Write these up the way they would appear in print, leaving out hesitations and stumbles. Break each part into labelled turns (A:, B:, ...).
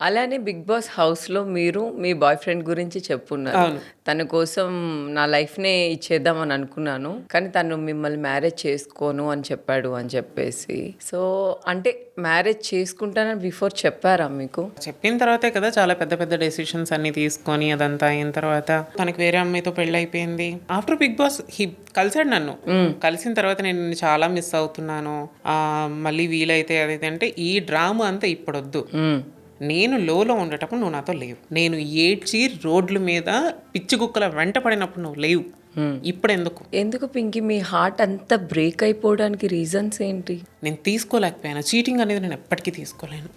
A: అలానే 'big boss' హౌస్‌లో మీరు మీ బాయ్ ఫ్రెండ్ గురించి చెప్పున్నారు.
B: అవును.
A: తన కోసం నా లైఫ్‌నే ఇచ్చేద్దామని అనుకున్నాను. కానీ తను మిమ్మల్ని మ్యారేజ్ చేసుకోను అని చెప్పాడు అని చెప్పేసి. సో, అంటే మ్యారేజ్ చేసుకుంటానని బిఫోర్ చెప్పారా మీకు?
B: చెప్పిన తర్వాతే కదా చాలా పెద్ద పెద్ద డెసిషన్స్ అన్ని తీసుకొని అదంతా అయిన తర్వాత తనకి వేరే అమ్మాయితో పెళ్ళైపోయింది. ఆఫ్టర్ బిగ్ బాస్ కలిసాడు నన్ను. కలిసిన తర్వాత నేను నిన్ను చాలా మిస్ అవుతున్నాను. మళ్ళీ వీలైతే అదైతే అంటే ఈ డ్రామా అంతా ఇప్పుడొద్దు. నేను లోలో ఉండేటప్పుడు నువ్వు నాతో లేవు. నేను ఏడ్చి రోడ్ల మీద పిచ్చి కుక్కల వెంట పడినప్పుడు నువ్వు లేవు. ఇప్పుడు
A: ఎందుకు పింకీ మీ హార్ట్ అంతా బ్రేక్ అయిపోవడానికి రీజన్స్ ఏంటి?
B: నేను తీసుకోలేకపోయాను. చీటింగ్ అనేది నేను ఎప్పటికీ తీసుకోలేను.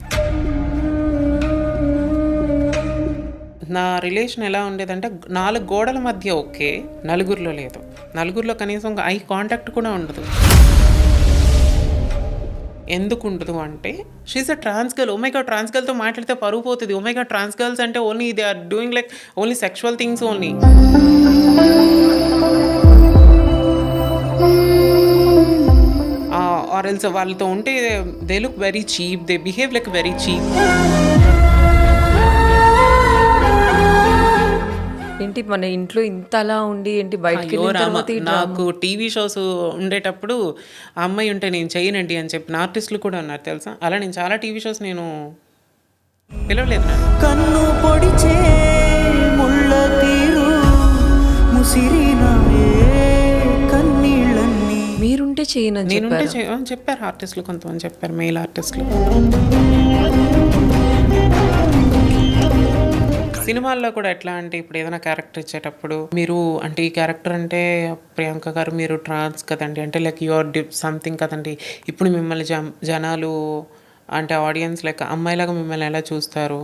B: నా రిలేషన్ ఎలా ఉండేదంటే 4 గోడల మధ్య ఓకే, నలుగురిలో లేదు. నలుగురిలో కనీసం ఐ కాంటాక్ట్ కూడా ఉండదు. ఎందుకు ఉండదు అంటే షీఈస్ అ ట్రాన్స్ గర్ల్. ఓమైగా ట్రాన్స్ గర్ల్తో మాట్లాడితే పరుగు పోతుంది. ఓమైగా ట్రాన్స్ గర్ల్స్ అంటే only they are doing like only sexual things only. Or else వాళ్ళతో ఉంటే they look very cheap, they behave like very cheap.
A: ఏంటి మన ఇంట్లో ఇంత అలా ఉండి ఏంటి బయటికి
B: నాకు టీవీ షోస్ ఉండేటప్పుడు ఆ అమ్మాయి ఉంటే నేను చేయనండి అని చెప్పిన ఆర్టిస్టులు కూడా ఉన్నారు తెలుసా. అలా నేను చాలా టీవీ షోస్ నేను పిలవలేదు.
C: కన్ను పొడిచే ముళ్ళ తీరు ముసిరినాయే కన్నీళ్ళన్నీ
A: మీరుంటే చేయనని
B: నేనుంటే చెప్పారు ఆర్టిస్టులు, కొంతమంది చెప్పారు, మెయిల్ ఆర్టిస్టులు. సినిమాల్లో కూడా ఎట్లా అంటే ఇప్పుడు ఏదైనా క్యారెక్టర్ ఇచ్చేటప్పుడు మీరు అంటే ఈ క్యారెక్టర్ అంటే ప్రియాంక గారు మీరు ట్రాన్స్ కదండి, అంటే లైక్ యు ఆర్ సంథింగ్ కదండి, ఇప్పుడు మిమ్మల్ని జనాలు అంటే ఆడియన్స్ లైక్ అమ్మాయిలాగా మిమ్మల్ని ఎలా చూస్తారు.